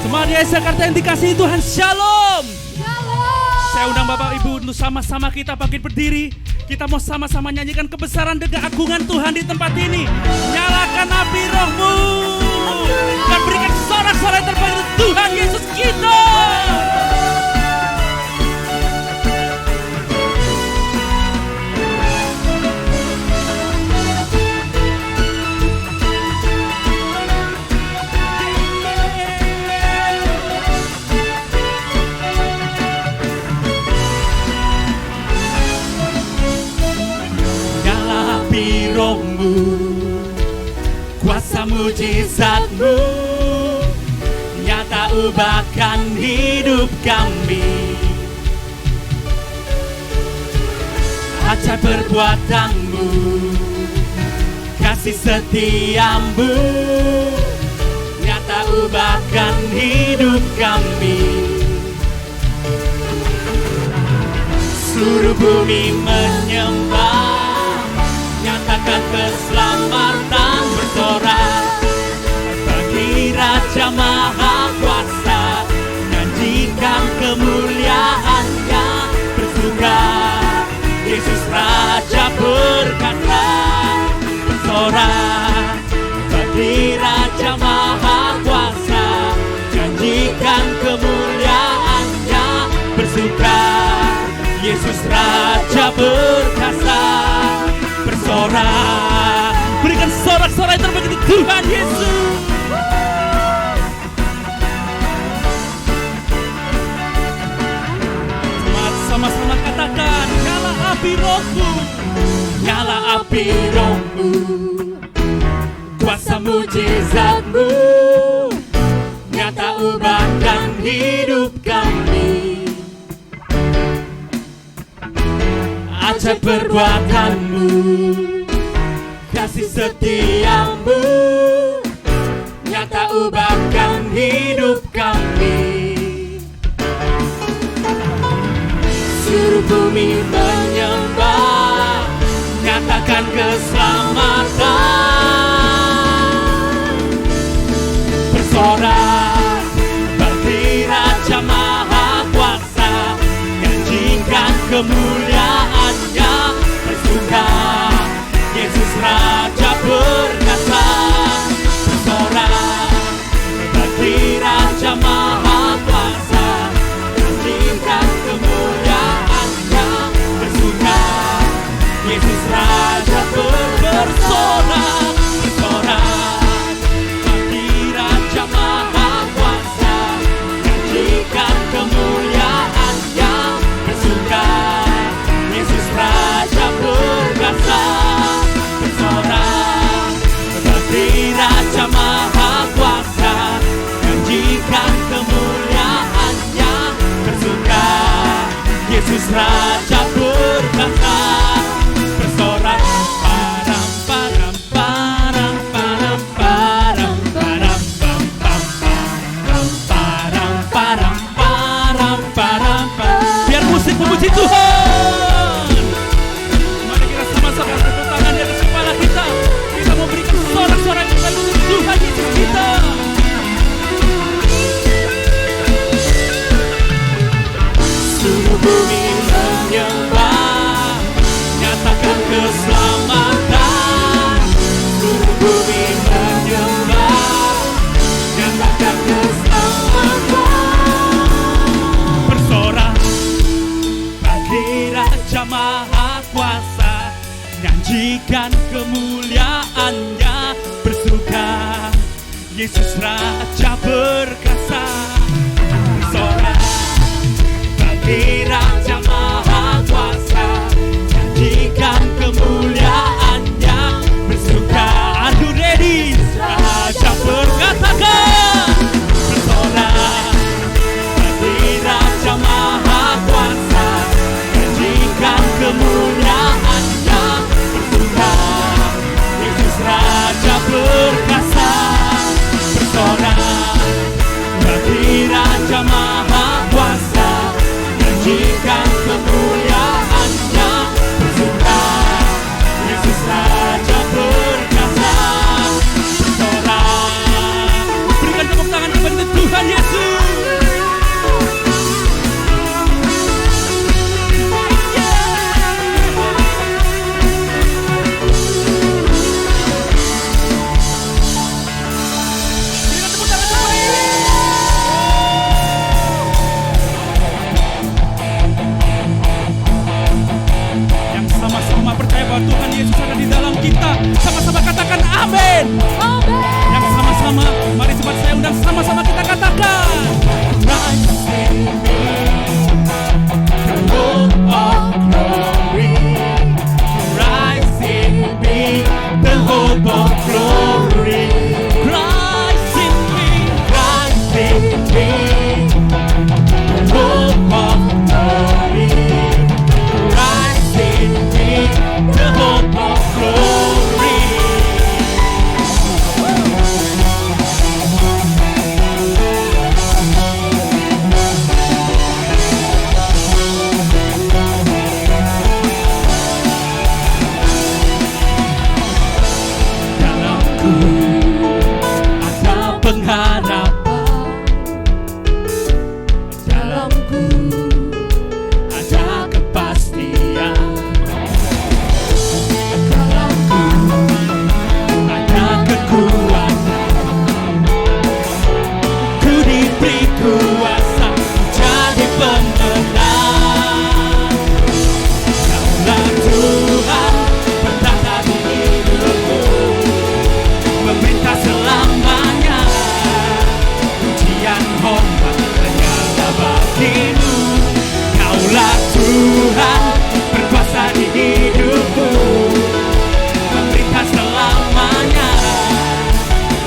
Maria Jakarta yang dikasihi Tuhan, Shalom. Shalom. Saya undang Bapak Ibu untuk sama-sama kita bangkit berdiri. Kita mau sama-sama nyanyikan kebesaran dan keagungan Tuhan di tempat ini. Nyalakan api rohmu dan berikan sorak-sorai yang terbaik untuk Tuhan Yesus kita. Rohmu, kuasa mujizatmu nyata ubahkan hidup kami. Ajaib perbuatanmu, kasih setiamu nyata ubahkan hidup kami. Seluruh bumi menyembah, nyatakan keselamatan bersorak bagi Raja Maha Kuasa, nyanyikan kemuliaannya bersuka. Yesus Raja berkata, bersorak bagi Raja Maha Kuasa, nyanyikan kemuliaannya bersuka. Yesus Raja berkasa, bersorak, berikan sorak-sorai terbaik untuk Tuhan Yesus. Sama-sama katakan, nyala api rohmu, nyala api rohmu, kuasa mujizatmu nyata ubahkan hidup kami. Ajaib perbuatanmu, kasih setiamu nyata ubahkan hidup kami. Seluruh bumi menyembah, nyatakan keselamatan bersorak bagi Raja Maha Kuasa, nyanyikan kemuliaannya bersuka. Yesus Raja berkasa, bersorak bagi Raja Maha Kuasa, nyanyikan kemuliaannya bersuka. Yesus Raja bersorak, bersorak bagi Raja Maha Kuasa, nyanyikan kemuliaannya bersuka. Yesus Raja berkasa, bersorak bagi Raja Maha Kuasa, nyanyikan kemuliaannya bersuka. Yesus Raja berkasa, bersorak. Param param param param param param pam pam param param param param pam. Biar musik memuji Tuhan. Mari kita sama-sama tepuk tangan di atas kepala kita. Kita mau berikan sorak-sorai yang terbaik untuk Tuhan Yesus kita. Seluruh bumi menyembah, nyatakan keselamatan. Seluruh bumi menyembah, nyatakan keselamatan. Bersorak bagi Raja Maha Kuasa, nyanyikan kemuliaannya bersuka. Yesus Raja berkasa, bersorak bagi Raja Maha Kuasa, nyanyikan kemuliaannya bersuka. Are you ready? Raja berkatakan, bersorak bagi Raja Maha Kuasa, nyanyikan kemuliaannya bersuka. Yesus Raja berkasa, bersorak bagi Raja Maha Kuasa, nyanyikan pengharapan dalamku, ada kepastian dalamku, ada kekuatan, ku diberi kuasa jadi pemenang. Kaulah Tuhan bertata di hidupku, memerintah selamanya, pujian hormat hanyalah bagimu. Kaulah Tuhan berkuasa di hidupku, memerintah selamanya,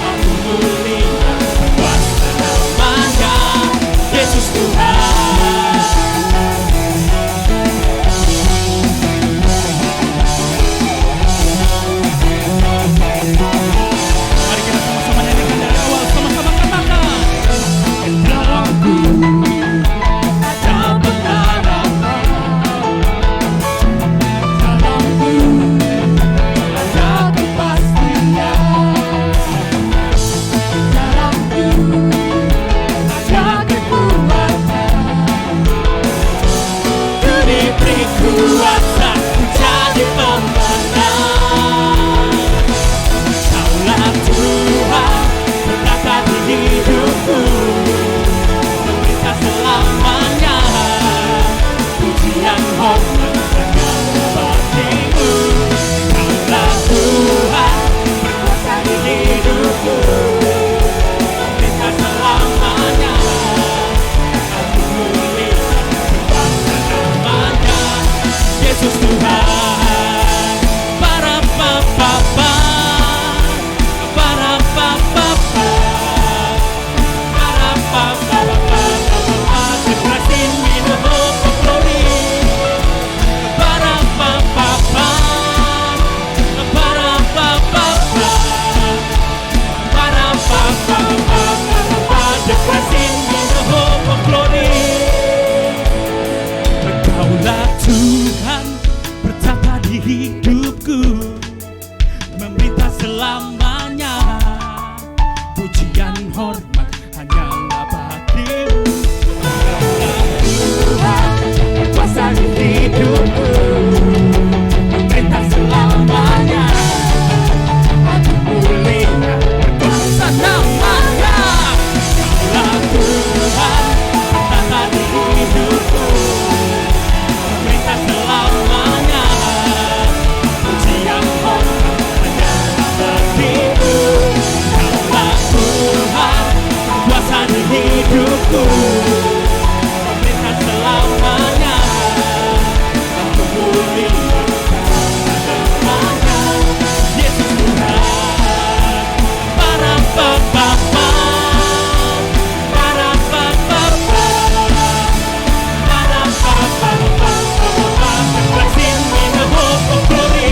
aku melihat kuasa namanya, Yesus Tuhan. Mari kita sama-sama nyanyikan dari awal, sama-sama katakan. Dalamku ada pengharapan, dalamku ada kepastian, dalamku ada kekuatan, ku diberi kuasa jadi pemenang. Kaulah Tuhan berkata di hidupku, memerintah selamanya, pujian hormat hanyalah bagimu. Kaulah Tuhan berkuasa di hidupku, memerintah selamanya, aku melihat kuasa namanya, Yesus Tuhan. Para papa, para papa, para papa, the blessing me the hope of glory. Para papa, para papa, para papa, the blessing me the hope of glory. Engkaulah Tuhan bertata di hidupku, memerintah selamanya, pujian hormat hanyalah bagimu. Tuhan berkuasa di hidupku, memerintah selamanya, aku melihat berkuasa namanya. Kaulah Tuhan bertata di hidupku, memerintah selamanya, pujian hormat hanyalah bagimu. Kaulah Tuhan berkuasa di hidupku, memerintah selamanya, aku melihat kuasa namanya, Yesus Tuhan. Para papa, para papa, para papa, the blessing me the hope of glory.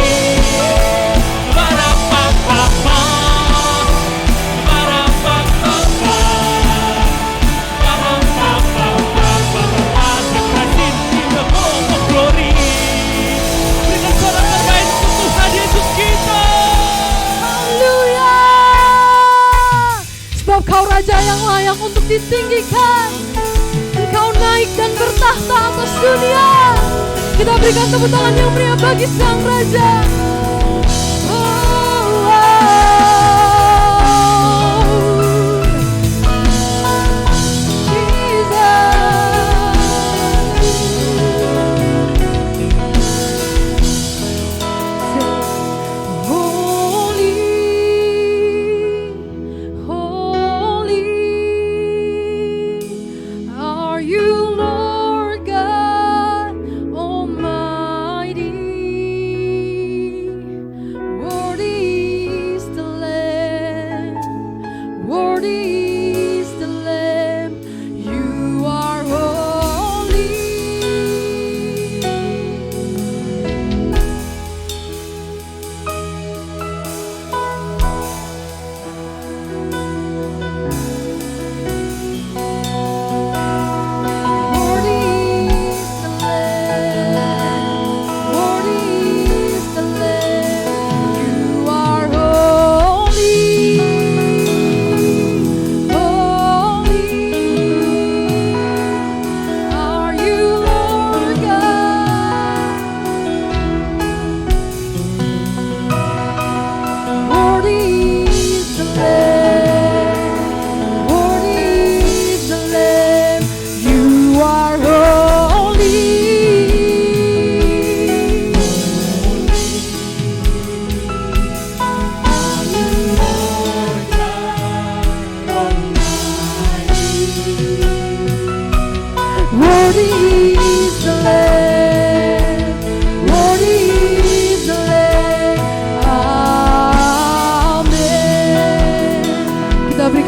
Para papa, para papa, para papa, the blessing me the hope of glory. Berikan suara terbaik untuk Tuhan Yesus kita. Haleluya. Sebab kau Raja yang layak untuk ditinggikan. Engkau naik dan bertahta atas dunia. Kita berikan tepuk tangan yang meriah bagi Sang Raja. Oh, are you, Lord God Almighty?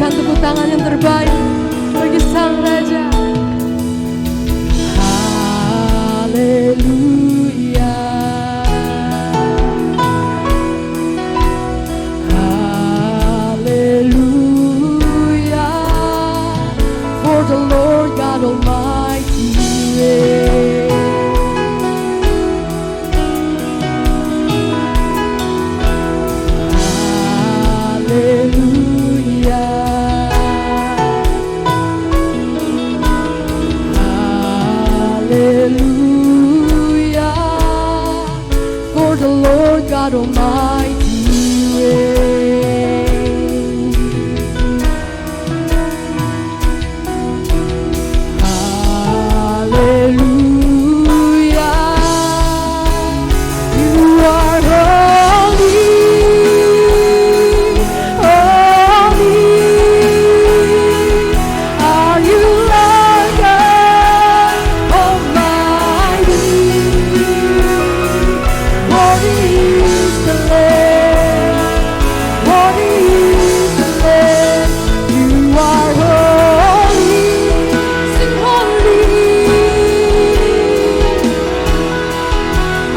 berikan tepuk tangan yang terbaik bagi Sang Raja. Haleluya, haleluya, for the Lord God Almighty reigns. Haleluya, haleluya, for the Lord God Almighty reigns. Haleluya, you are holy, holy are you, Lord God Almighty. Worthy is the Lamb, worthy is the Lamb. You are holy, sing holy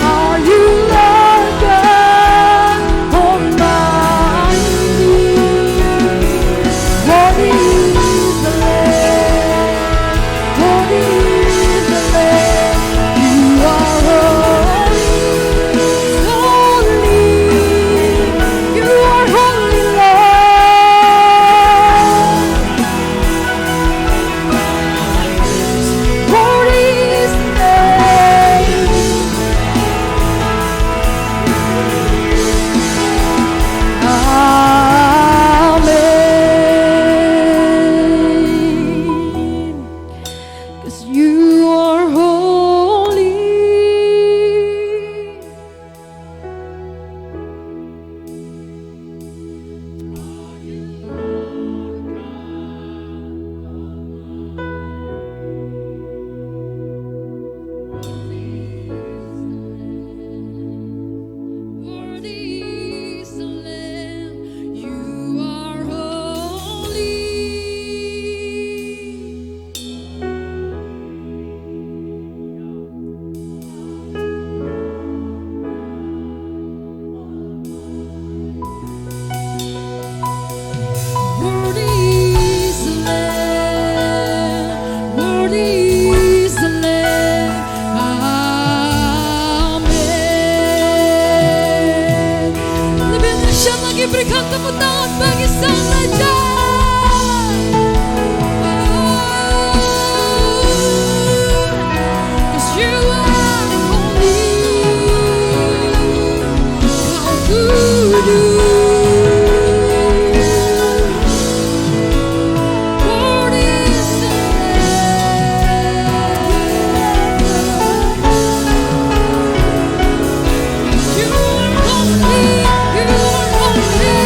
are you, Lord God Almighty. Worthy is the Lamb, worthy is the Lamb. You are holy, holy, you are holy, Lord. Worthy is the Lamb. Amen. 'Cause you are holy. Worthy is the Lamb, you are holy. Worthy is the Lamb, worthy is the Lamb. Amen. Lebih dahsyat lagi, berikan tepuk tangan bagi Sang Raja. Cause you are holy, how good you. Worthy is the Lamb. You are holy, you are holy.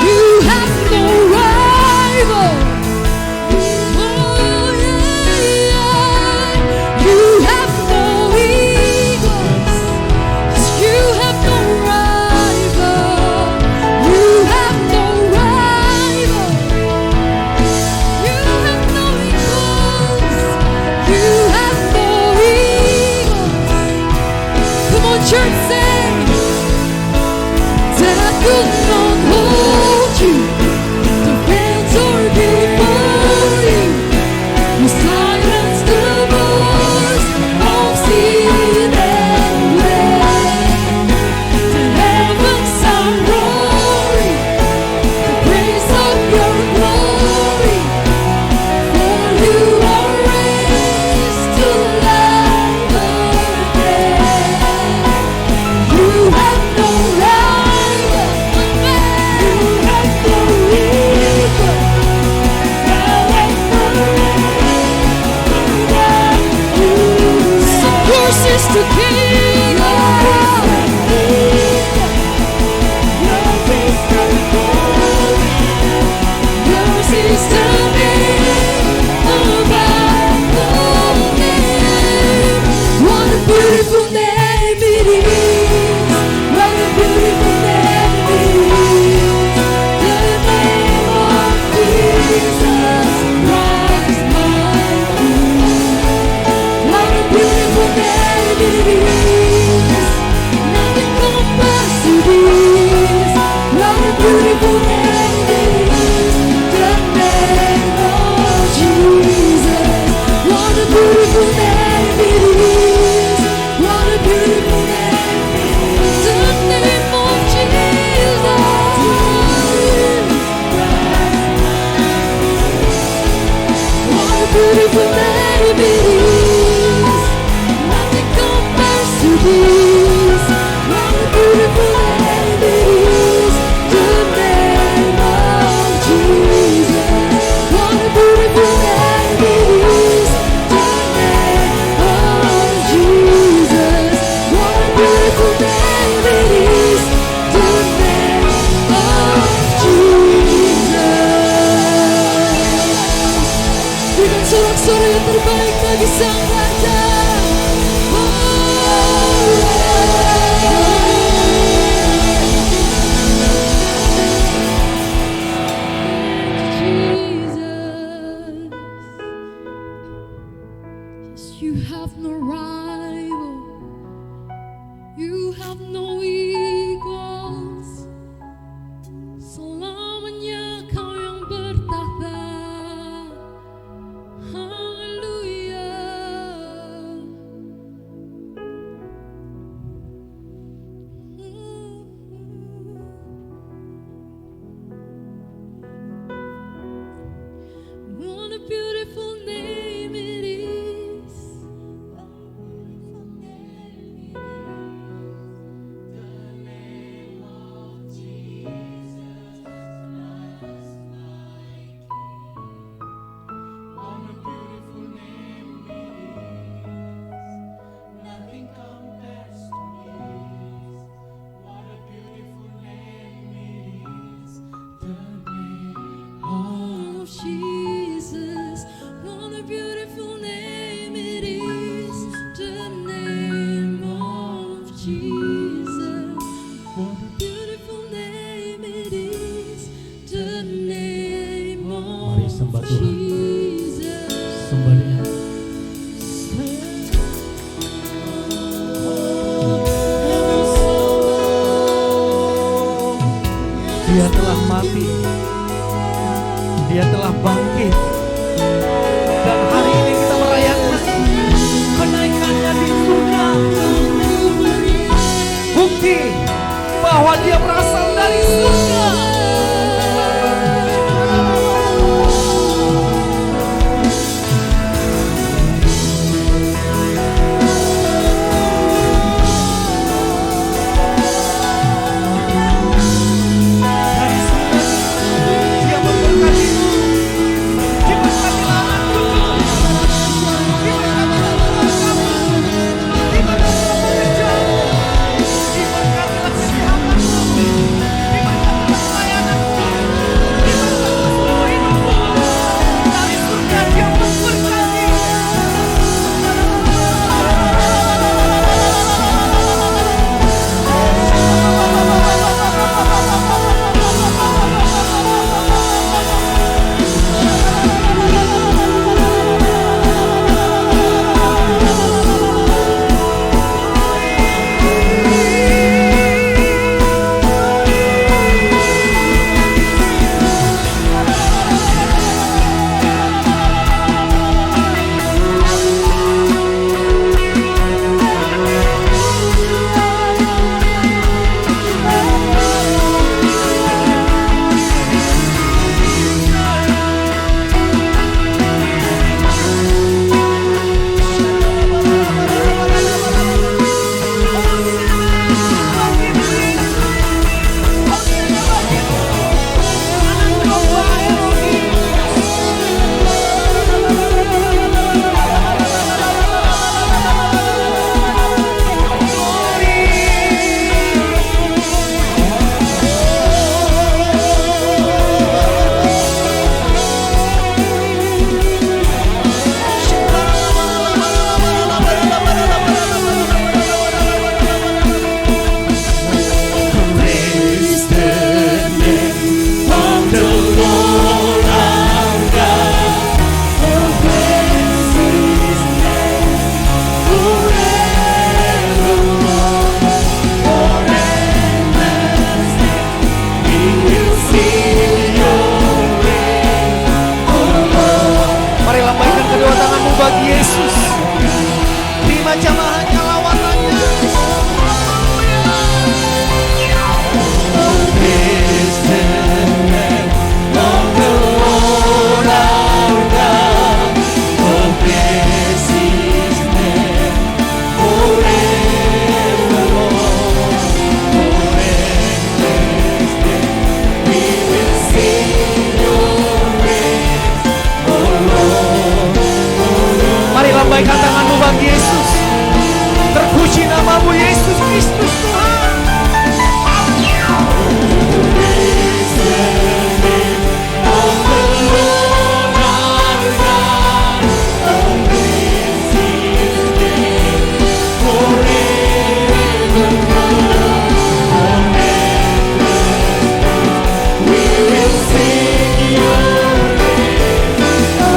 You have no rival. Oh, yeah. You have no equals. You have no rival. You have no rival. You have no equals. You have no equals. Come on, church, sing. That I could not hold you, to answer before you. You silence the voice of sin and rain. The heavens are roaring, the praise of your glory. For you are raised to life again. You have no rival, you have no equal. Now and forever, so yours is the kingdom. Yours is the glory. Yours is the name of name it is. Nothing compares to this. What a beautiful name it is. The name of Jesus. What a beautiful name it is. The name of Jesus. What a beautiful name it is. The name of Jesus. Berikan sorak-sorai yang terbaik bagi Sang Raja. You have no rival, you have no equals. Selamanya Kau yang bertahta. Haleluya. What a beautiful name it is. Jesus, what a beautiful name it is, the name of Jesus. What a beautiful name it is, the name Mari of sembah Tuhan. Jesus. Sembah Dia. Dia telah mati, Dia telah bangkit, dan hari ini kita merayakan kenaikannya di surga. Bukti bahwa Dia berasal dari surga. Dia memberkatimu, diberkati lahanmu, diberkati lahan-lahanmu, diberkati pekerjaanmu, diberkati kesehatanmu, lambaikan tanganmu bagi Yesus. Terpuji namamu Yesus Kristus Tuhan.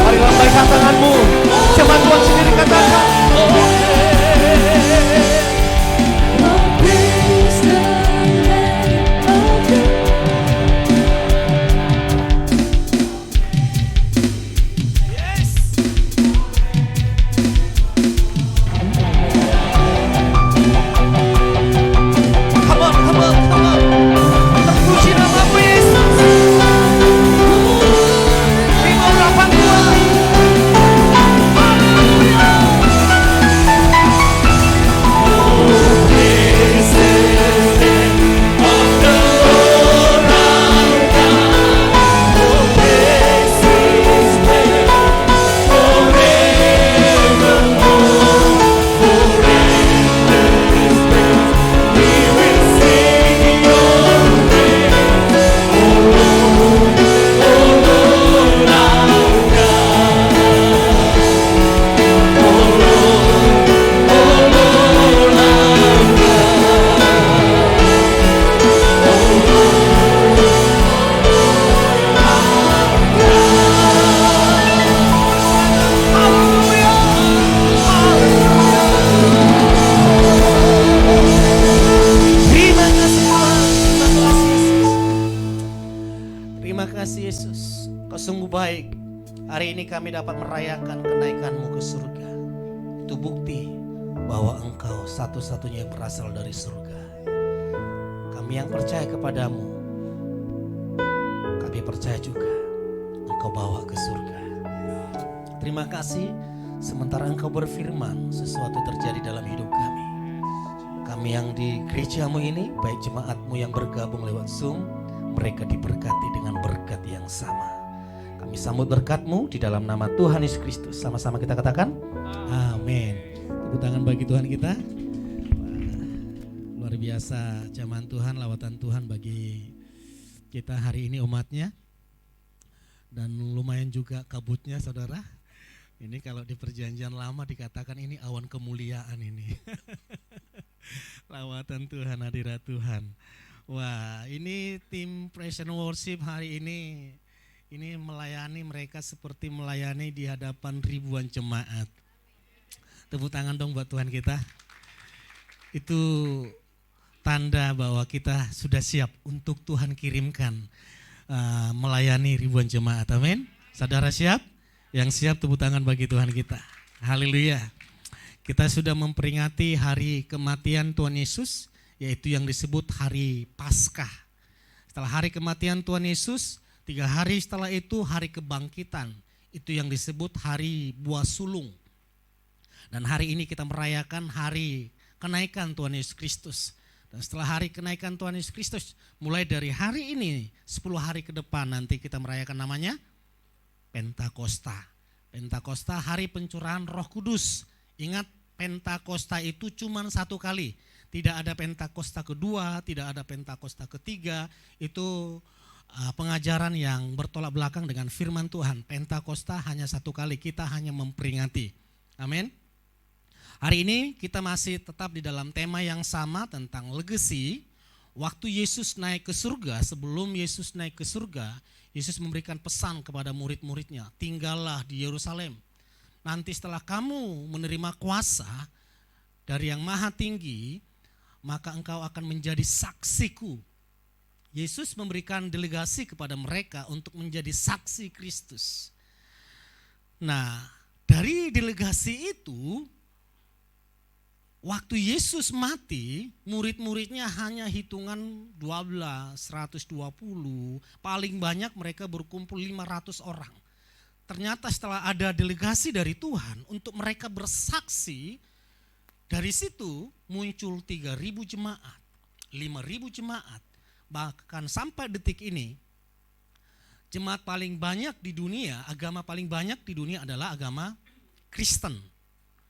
Mari lambaikan tanganmu. Firman Tuhan sendiri katakan, kami dapat merayakan kenaikanmu ke surga. Itu bukti bahwa engkau satu-satunya yang berasal dari surga. Kami yang percaya kepadamu, kami percaya juga engkau bawa ke surga. Terima kasih, sementara engkau berfirman, sesuatu terjadi dalam hidup kami. Kami yang di gerejamu ini, baik jemaatmu yang bergabung lewat Zoom, mereka diberkati dengan berkat yang sama. Kami sambut berkat-Mu di dalam nama Tuhan Yesus Kristus. Sama-sama kita katakan, amin. Tepuk tangan bagi Tuhan kita. Wah, luar biasa zaman Tuhan, lawatan Tuhan bagi kita hari ini umatnya. Dan lumayan juga kabutnya saudara. Ini kalau di perjanjian lama dikatakan ini awan kemuliaan ini. Lawatan Tuhan, hadirat Tuhan. Wah, ini tim Praise and Worship hari ini melayani mereka seperti melayani di hadapan ribuan jemaat. Tepuk tangan dong buat Tuhan kita. Itu tanda bahwa kita sudah siap untuk Tuhan kirimkan melayani ribuan jemaat. Amin. Saudara siap? Yang siap tepuk tangan bagi Tuhan kita. Haleluya. Kita sudah memperingati hari kematian Tuhan Yesus, yaitu yang disebut hari Paskah. Setelah hari kematian Tuhan Yesus, 3 hari setelah itu hari kebangkitan, itu yang disebut hari buah sulung. Dan hari ini kita merayakan hari kenaikan Tuhan Yesus Kristus. Dan setelah hari kenaikan Tuhan Yesus Kristus, mulai dari hari ini 10 hari ke depan nanti kita merayakan namanya Pentakosta. Pentakosta, hari pencurahan Roh Kudus. Ingat, Pentakosta itu cuma 1 kali. Tidak ada Pentakosta kedua, tidak ada Pentakosta ketiga. Itu pengajaran yang bertolak belakang dengan firman Tuhan. Pentakosta hanya 1 kali, kita hanya memperingati. Amin. Hari ini kita masih tetap di dalam tema yang sama tentang legacy. Waktu Yesus naik ke surga, sebelum Yesus naik ke surga, Yesus memberikan pesan kepada murid-muridnya, tinggallah di Yerusalem. Nanti setelah kamu menerima kuasa dari yang maha tinggi, maka engkau akan menjadi saksiku. Yesus memberikan delegasi kepada mereka untuk menjadi saksi Kristus. Nah, dari delegasi itu, waktu Yesus mati, murid-muridnya hanya hitungan 12, 120, paling banyak mereka berkumpul 500 orang. Ternyata setelah ada delegasi dari Tuhan untuk mereka bersaksi, dari situ muncul 3.000 jemaat, 5.000 jemaat. Bahkan sampai detik ini, jemaat paling banyak di dunia, agama paling banyak di dunia adalah agama Kristen.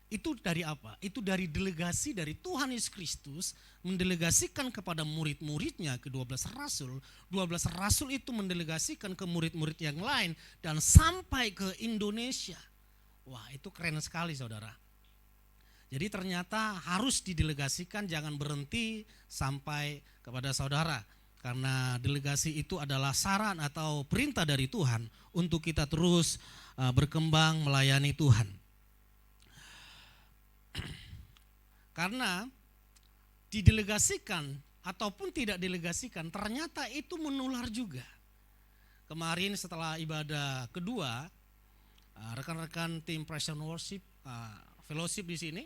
Itu dari apa? Itu dari delegasi dari Tuhan Yesus Kristus mendelegasikan kepada murid-muridnya ke 12 rasul. 12 rasul itu mendelegasikan ke murid-murid yang lain dan sampai ke Indonesia. Wah, itu keren sekali saudara. Jadi ternyata harus didelegasikan, jangan berhenti sampai kepada saudara. Karena delegasi itu adalah saran atau perintah dari Tuhan untuk kita terus berkembang melayani Tuhan. Karena didelegasikan ataupun tidak delegasikan ternyata itu menular juga. Kemarin setelah ibadah kedua, rekan-rekan tim Praise and Worship Fellowship di sini,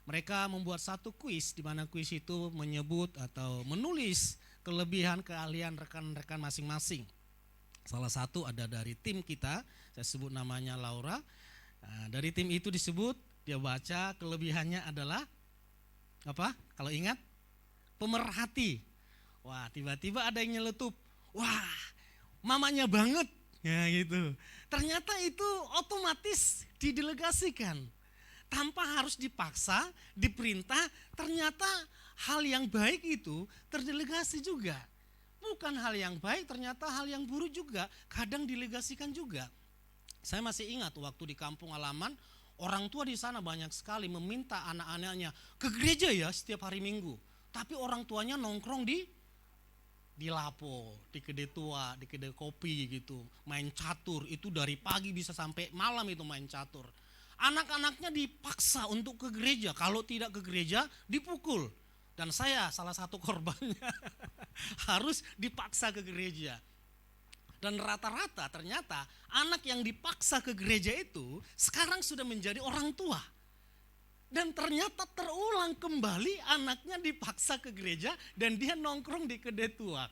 mereka membuat satu kuis di mana kuis itu menyebut atau menulis kelebihan keahlian rekan-rekan masing-masing. Salah satu ada dari tim kita, saya sebut namanya Laura. Dari tim itu disebut, dia baca kelebihannya adalah apa? Kalau ingat, pemerhati. Wah, tiba-tiba ada yang nyeletup. Wah, mamanya banget. Ya gitu. Ternyata itu otomatis didelegasikan. Tanpa harus dipaksa, diperintah, ternyata hal yang baik itu terdelegasi juga. Bukan hal yang baik, ternyata hal yang buruk juga kadang delegasikan juga. Saya masih ingat waktu di kampung halaman, orang tua di sana banyak sekali meminta anak-anaknya ke gereja ya setiap hari Minggu. Tapi orang tuanya nongkrong di lapo, di kedai tua, di kedai kopi gitu. Main catur, itu dari pagi bisa sampai malam itu main catur. Anak-anaknya dipaksa untuk ke gereja, kalau tidak ke gereja dipukul. Dan saya salah satu korbannya harus dipaksa ke gereja. Dan rata-rata ternyata anak yang dipaksa ke gereja itu sekarang sudah menjadi orang tua. Dan ternyata terulang kembali anaknya dipaksa ke gereja dan dia nongkrong di kedai tua.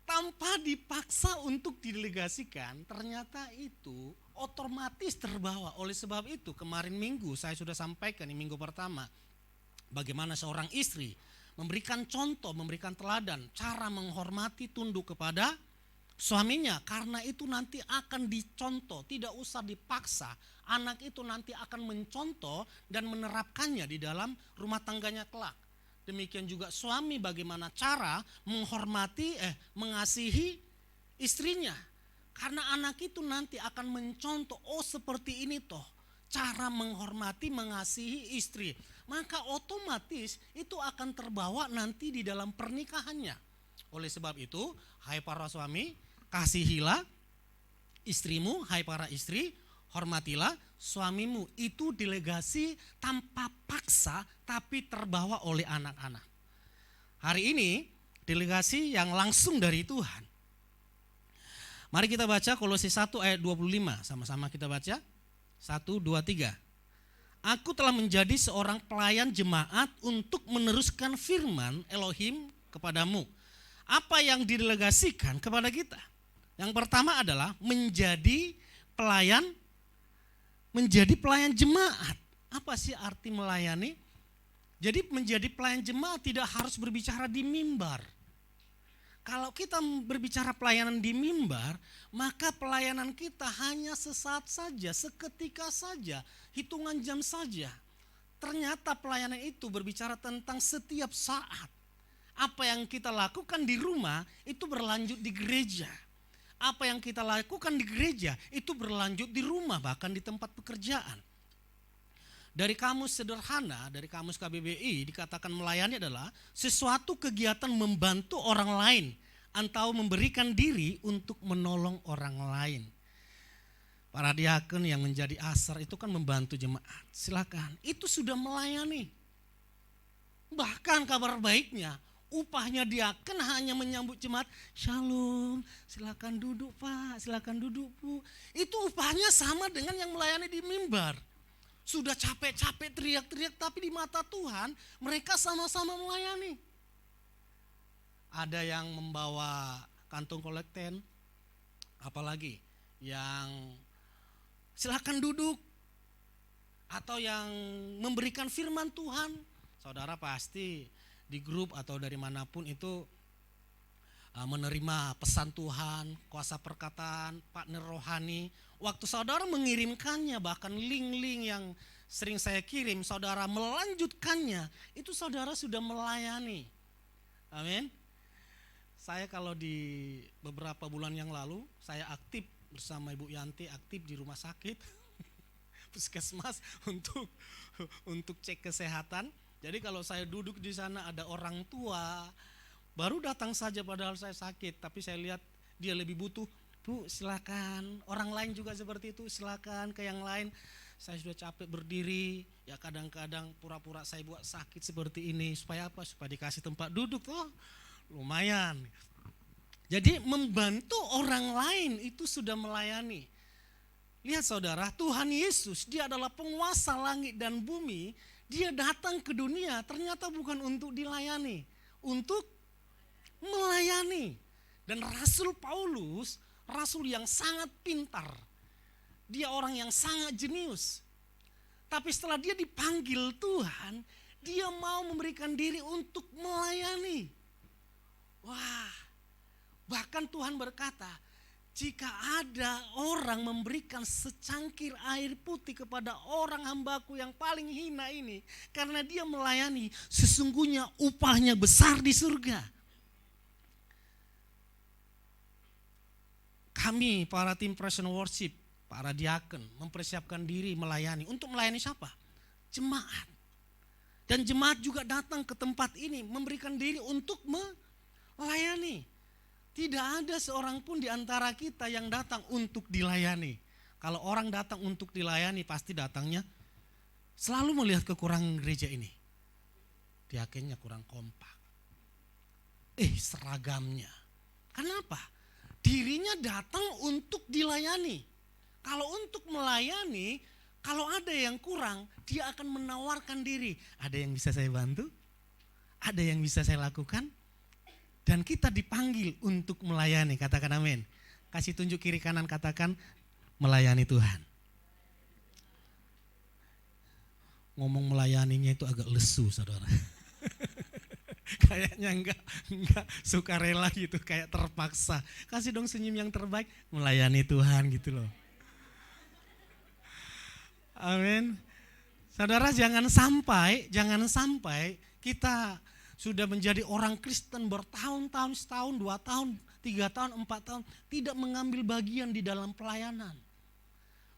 Tanpa dipaksa untuk didelegasikan, ternyata itu otomatis terbawa. Oleh sebab itu kemarin minggu saya sudah sampaikan di minggu pertama, bagaimana seorang istri memberikan contoh, memberikan teladan, cara menghormati, tunduk kepada suaminya. Karena itu nanti akan dicontoh, tidak usah dipaksa. Anak itu nanti akan mencontoh dan menerapkannya di dalam rumah tangganya kelak. Demikian juga suami bagaimana cara menghormati, mengasihi istrinya. Karena anak itu nanti akan mencontoh, oh seperti ini toh cara menghormati, mengasihi istri. Maka otomatis itu akan terbawa nanti di dalam pernikahannya. Oleh sebab itu, hai para suami, kasihilah istrimu, hai para istri, hormatilah suamimu. Itu delegasi tanpa paksa tapi terbawa oleh anak-anak. Hari ini delegasi yang langsung dari Tuhan. Mari kita baca Kolose 1 ayat 25, sama-sama kita baca. 1, 2, 3. Aku telah menjadi seorang pelayan jemaat untuk meneruskan firman Elohim kepadamu. Apa yang didelegasikan kepada kita? Yang pertama adalah menjadi pelayan jemaat. Apa sih arti melayani? Jadi menjadi pelayan jemaat tidak harus berbicara di mimbar. Kalau kita berbicara pelayanan di mimbar, maka pelayanan kita hanya sesaat saja, seketika saja, hitungan jam saja. Ternyata pelayanan itu berbicara tentang setiap saat. Apa yang kita lakukan di rumah itu berlanjut di gereja. Apa yang kita lakukan di gereja itu berlanjut di rumah, bahkan di tempat pekerjaan. Dari kamus sederhana, dari kamus KBBI dikatakan melayani adalah sesuatu kegiatan membantu orang lain atau memberikan diri untuk menolong orang lain. Para diakon yang menjadi asar itu kan membantu jemaat. Silakan, itu sudah melayani. Bahkan kabar baiknya, upahnya diakon hanya menyambut jemaat. Shalom, silakan duduk Pak, silakan duduk Bu. Itu upahnya sama dengan yang melayani di mimbar. Sudah capek-capek teriak-teriak, tapi di mata Tuhan mereka sama-sama melayani. Ada yang membawa kantung kolekten, apalagi yang silakan duduk, atau yang memberikan firman Tuhan. Saudara pasti di grup atau dari manapun itu menerima pesan Tuhan, kuasa perkataan, partner rohani. waktu saudara mengirimkannya, bahkan link-link yang sering saya kirim, saudara melanjutkannya, itu saudara sudah melayani. Amin. Saya kalau di beberapa bulan yang lalu, saya aktif bersama Ibu Yanti, aktif di rumah sakit, puskesmas untuk cek kesehatan. Jadi kalau saya duduk di sana ada orang tua, baru datang saja padahal saya sakit, tapi saya lihat dia lebih butuh. Bu, silakan. Orang lain juga seperti itu, silakan ke yang lain. Saya sudah capek berdiri, ya kadang-kadang pura-pura saya buat sakit seperti ini. Supaya apa? Supaya dikasih tempat duduk. Oh, lumayan. Jadi membantu orang lain itu sudah melayani. Lihat saudara, Tuhan Yesus, dia adalah penguasa langit dan bumi. Dia datang ke dunia ternyata bukan untuk dilayani, untuk melayani. Dan Rasul Paulus, rasul yang sangat pintar. Dia orang yang sangat jenius. Tapi setelah dia dipanggil Tuhan, dia mau memberikan diri untuk melayani. Wah, bahkan Tuhan berkata, jika ada orang memberikan secangkir air putih kepada orang hambaku yang paling hina ini, karena dia melayani, sesungguhnya upahnya besar di surga. Kami para tim Present Worship, para diaken mempersiapkan diri melayani. Untuk melayani siapa? Jemaat. Dan jemaat juga datang ke tempat ini memberikan diri untuk melayani. Tidak ada seorang pun di antara kita yang datang untuk dilayani. Kalau orang datang untuk dilayani pasti datangnya selalu melihat kekurangan gereja ini. Diakennya kurang kompak. Seragamnya. Kenapa? Dirinya datang untuk dilayani. Kalau untuk melayani, kalau ada yang kurang, dia akan menawarkan diri. Ada yang bisa saya bantu? Ada yang bisa saya lakukan? Dan kita dipanggil untuk melayani, katakan amin. Kasih tunjuk kiri kanan, katakan melayani Tuhan. Ngomong melayaninya itu agak lesu, saudara. Kayaknya enggak sukarela gitu, kayak terpaksa. Kasih dong senyum yang terbaik, melayani Tuhan gitu loh. Amin. Saudara, jangan sampai kita sudah menjadi orang Kristen bertahun-tahun, setahun, 2 tahun, 3 tahun, 4 tahun, tidak mengambil bagian di dalam pelayanan.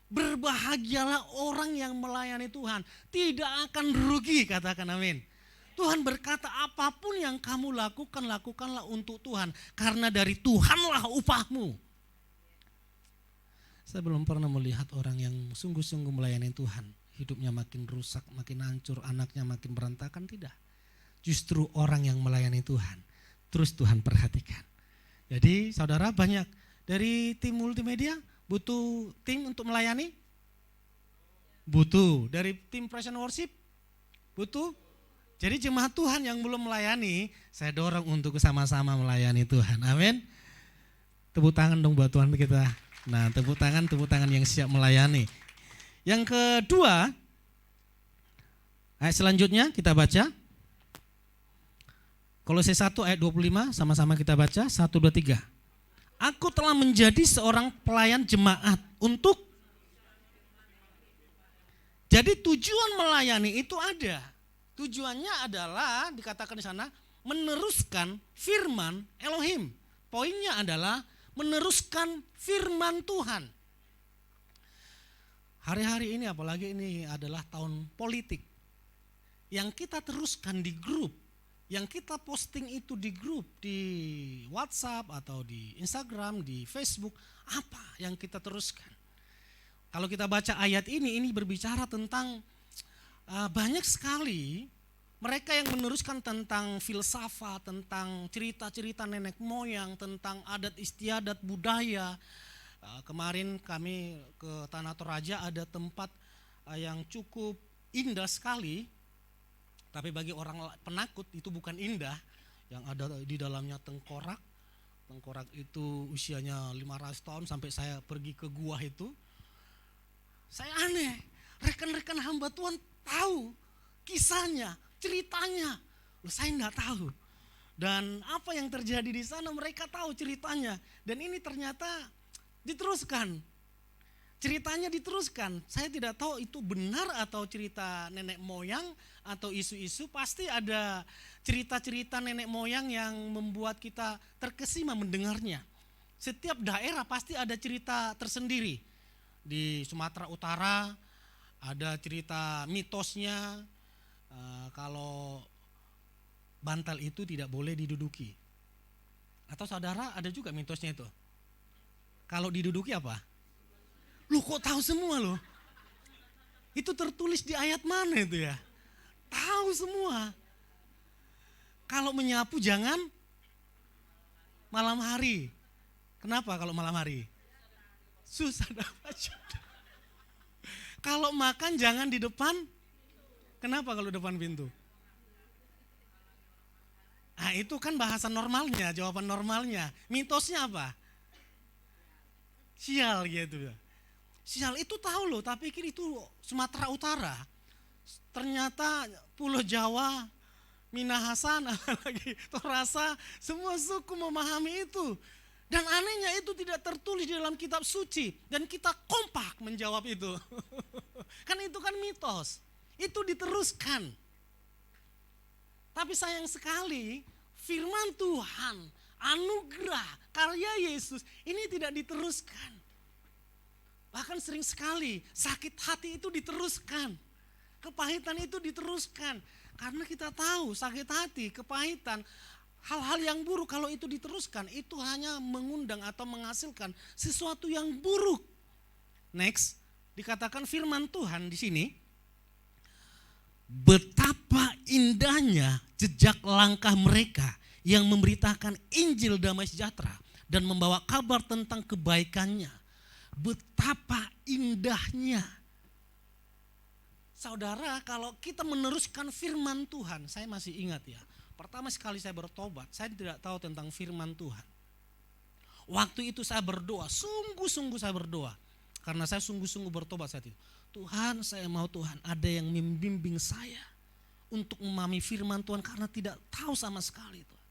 Berbahagialah orang yang melayani Tuhan, tidak akan rugi, katakan amin. Tuhan berkata, apapun yang kamu lakukan, lakukanlah untuk Tuhan, karena dari Tuhanlah upahmu. Saya belum pernah melihat orang yang sungguh-sungguh melayani Tuhan, hidupnya makin rusak, makin hancur, anaknya makin berantakan, tidak. Justru orang yang melayani Tuhan, terus Tuhan perhatikan. Jadi saudara, banyak dari tim multimedia butuh tim untuk melayani? Butuh. Dari tim Present Worship? Butuh. Jadi jemaat Tuhan yang belum melayani, saya dorong untuk sama-sama melayani Tuhan. Amin. Tepuk tangan dong buat Tuhan kita. Nah, tepuk tangan yang siap melayani. Yang kedua, ayat selanjutnya kita baca. Kolose 1 ayat 25, sama-sama kita baca, 1, 2, 3. Aku telah menjadi seorang pelayan jemaat untuk. Jadi tujuan melayani itu ada. Tujuannya adalah, dikatakan di sana, meneruskan firman Elohim. Poinnya adalah meneruskan firman Tuhan. Hari-hari ini, apalagi ini adalah tahun politik, yang kita teruskan di grup, yang kita posting itu di grup, di WhatsApp atau di Instagram, di Facebook, apa yang kita teruskan? Kalau kita baca ayat ini berbicara tentang banyak sekali mereka yang meneruskan tentang filsafat, tentang cerita-cerita nenek moyang, tentang adat istiadat budaya. Kemarin kami ke Tanah Toraja, ada tempat yang cukup indah sekali, tapi bagi orang penakut itu bukan indah. Yang ada di dalamnya tengkorak. Tengkorak itu usianya 500 tahun, sampai saya pergi ke gua itu. Saya aneh, rekan-rekan hamba Tuhan tahu kisahnya, ceritanya. Loh, saya enggak tahu. Dan apa yang terjadi di sana mereka tahu ceritanya. Dan ini ternyata diteruskan. ceritanya diteruskan. Saya tidak tahu itu benar atau cerita nenek moyang atau isu-isu. Pasti ada cerita-cerita nenek moyang yang membuat kita terkesima mendengarnya. Setiap daerah pasti ada cerita tersendiri. Di Sumatera Utara ada cerita mitosnya, kalau bantal itu tidak boleh diduduki. Atau saudara ada juga mitosnya itu. Kalau diduduki apa? Lu kok tahu semua loh? Itu tertulis di ayat mana itu ya? Tahu semua. Kalau menyapu jangan malam hari. Kenapa kalau malam hari? Susah dapat jodoh. Kalau makan jangan di depan. Kenapa kalau depan pintu? Nah itu kan bahasa normalnya, jawaban normalnya. Mitosnya apa? Sial gitu. Sial itu tahu loh, tapi pikir itu Sumatera Utara. Ternyata Pulau Jawa, Minahasa, lagi Torasa, semua suku memahami itu. Dan anehnya itu tidak tertulis di dalam kitab suci. Dan kita kompak menjawab itu. Kan itu kan mitos. Itu diteruskan. Tapi sayang sekali firman Tuhan, anugerah, karya Yesus ini tidak diteruskan. Bahkan sering sekali sakit hati itu diteruskan. Kepahitan itu diteruskan. Karena kita tahu sakit hati, kepahitan, hal-hal yang buruk kalau itu diteruskan itu hanya mengundang atau menghasilkan sesuatu yang buruk. Next, dikatakan firman Tuhan di sini. Betapa indahnya jejak langkah mereka yang memberitakan Injil damai sejahtera dan membawa kabar tentang kebaikannya. Betapa indahnya. Saudara, kalau kita meneruskan firman Tuhan, saya masih ingat ya. Pertama sekali saya bertobat, saya tidak tahu tentang firman Tuhan. Waktu itu saya berdoa, sungguh-sungguh saya berdoa. Karena saya sungguh-sungguh bertobat saat itu. Tuhan, saya mau Tuhan ada yang membimbing saya untuk memahami firman Tuhan karena tidak tahu sama sekali Tuhan.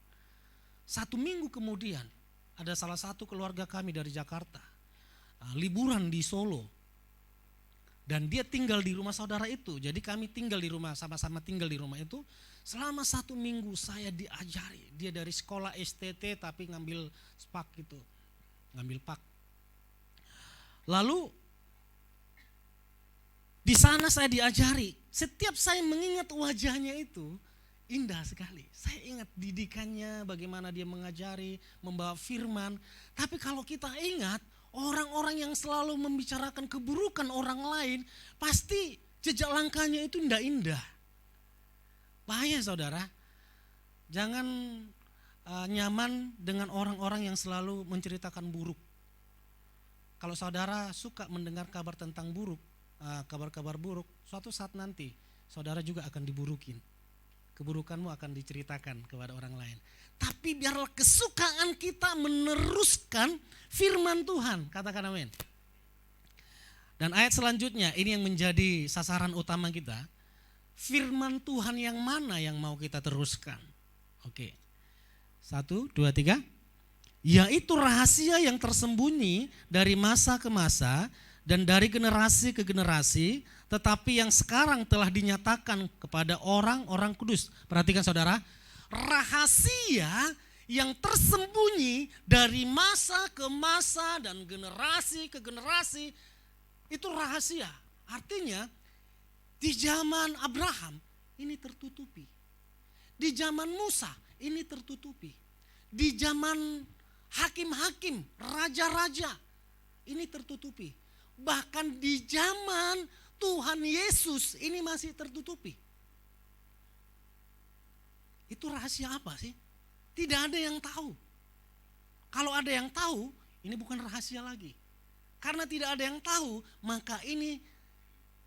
1 minggu kemudian ada salah satu keluarga kami dari Jakarta liburan di Solo. Dan dia tinggal di rumah saudara itu. Jadi kami tinggal di rumah, sama-sama tinggal di rumah itu. Selama 1 minggu saya diajari. Dia dari sekolah STT tapi ngambil SPAK gitu. Ngambil PAK. Lalu di sana saya diajari. Setiap saya mengingat wajahnya itu indah sekali. Saya ingat didikannya, bagaimana dia mengajari, membawa firman. Tapi kalau kita ingat orang-orang yang selalu membicarakan keburukan orang lain, pasti jejak langkahnya itu indah-indah. Bahaya saudara, jangan nyaman dengan orang-orang yang selalu menceritakan buruk. Kalau saudara suka mendengar kabar tentang buruk, kabar-kabar buruk, suatu saat nanti saudara juga akan diburukin. Keburukanmu akan diceritakan kepada orang lain. Tapi biarlah kesukaan kita meneruskan firman Tuhan. Katakan amin. Dan ayat selanjutnya ini yang menjadi sasaran utama kita. Firman Tuhan yang mana yang mau kita teruskan? Oke. 1, 2, 3. Yaitu rahasia yang tersembunyi dari masa ke masa dan dari generasi ke generasi, tetapi yang sekarang telah dinyatakan kepada orang-orang kudus. Perhatikan saudara. Rahasia yang tersembunyi dari masa ke masa dan generasi ke generasi itu rahasia. Artinya di zaman Abraham ini tertutupi. Di zaman Musa ini tertutupi. Di zaman hakim-hakim, raja-raja ini tertutupi. Bahkan di zaman Tuhan Yesus ini masih tertutupi. Itu rahasia apa sih? Tidak ada yang tahu. Kalau ada yang tahu, ini bukan rahasia lagi. Karena tidak ada yang tahu, maka ini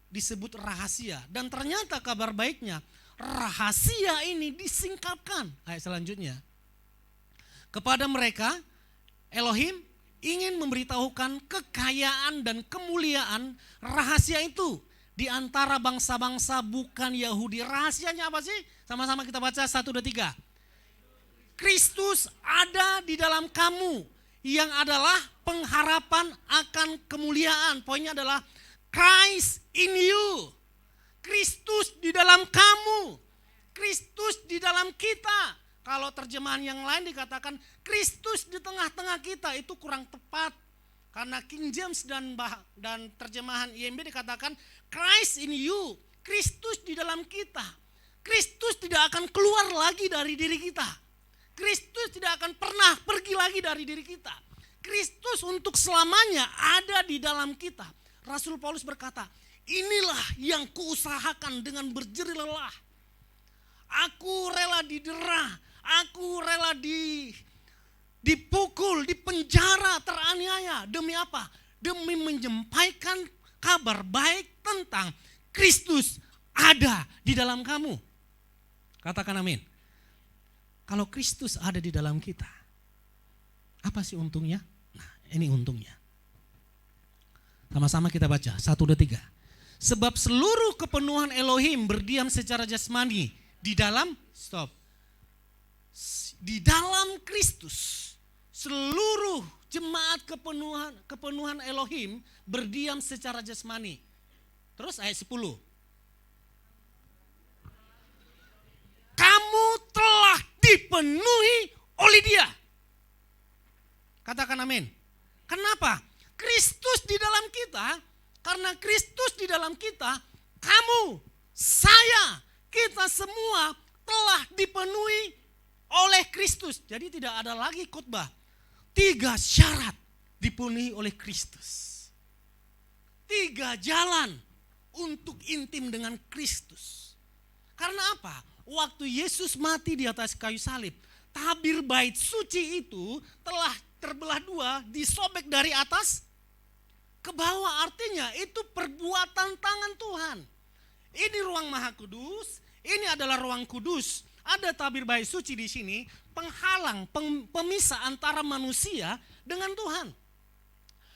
disebut rahasia. Dan ternyata kabar baiknya, rahasia ini disingkapkan. Ayat selanjutnya. Kepada mereka, Elohim ingin memberitahukan kekayaan dan kemuliaan rahasia itu di antara bangsa-bangsa bukan Yahudi. Rahasianya apa sih? Sama-sama kita baca 1, 2, 3. Kristus ada di dalam kamu yang adalah pengharapan akan kemuliaan. Poinnya adalah Christ in you. Kristus di dalam kamu. Kristus di dalam kita. Kalau terjemahan yang lain dikatakan Kristus di tengah-tengah kita, itu kurang tepat. Karena King James dan terjemahan IMB dikatakan Christ in you. Kristus di dalam kita. Kristus tidak akan keluar lagi dari diri kita. Kristus tidak akan pernah pergi lagi dari diri kita. Kristus untuk selamanya ada di dalam kita. Rasul Paulus berkata, inilah yang kuusahakan dengan berjerih lelah. Aku rela didera, aku rela dipukul, dipenjara, teraniaya. Demi apa? Demi menyampaikan kabar baik tentang Kristus ada di dalam kamu. Katakan amin. Kalau Kristus ada di dalam kita, apa sih untungnya? Nah, ini untungnya. Sama-sama kita baca, 1, 2, 3. Sebab seluruh kepenuhan Elohim berdiam secara jasmani di dalam, di dalam Kristus. Seluruh jemaat kepenuhan Elohim berdiam secara jasmani. Terus ayat 10. Kamu telah dipenuhi oleh Dia. Katakan amin. Kenapa? Kristus di dalam kita. Karena Kristus di dalam kita, kamu, saya, kita semua telah dipenuhi oleh Kristus. Jadi tidak ada lagi khotbah. 3 syarat dipenuhi oleh Kristus. 3 jalan untuk intim dengan Kristus. Karena apa? Waktu Yesus mati di atas kayu salib, tabir bait suci itu telah terbelah 2, disobek dari atas ke bawah. Artinya itu perbuatan tangan Tuhan. Ini ruang Maha Kudus, ini adalah ruang kudus. Ada tabir bait suci di sini, penghalang, pemisah antara manusia dengan Tuhan.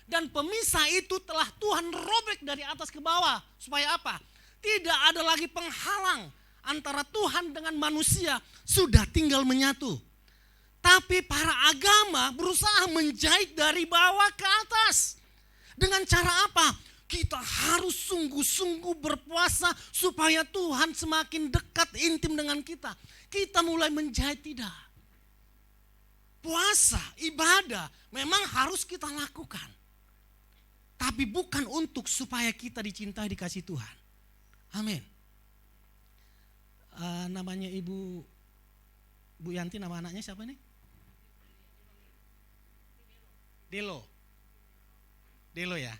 Dan pemisah itu telah Tuhan robek dari atas ke bawah. Supaya apa? Tidak ada lagi penghalang antara Tuhan dengan manusia, sudah tinggal menyatu. Tapi para agama berusaha menjahit dari bawah ke atas. Dengan cara apa? Kita harus sungguh-sungguh berpuasa supaya Tuhan semakin dekat intim dengan kita. Kita mulai menjahit tidak. Puasa, ibadah memang harus kita lakukan. Tapi bukan untuk supaya kita dicintai, dikasih Tuhan. Amin. Namanya Bu Yanti, nama anaknya siapa nih? Delo ya.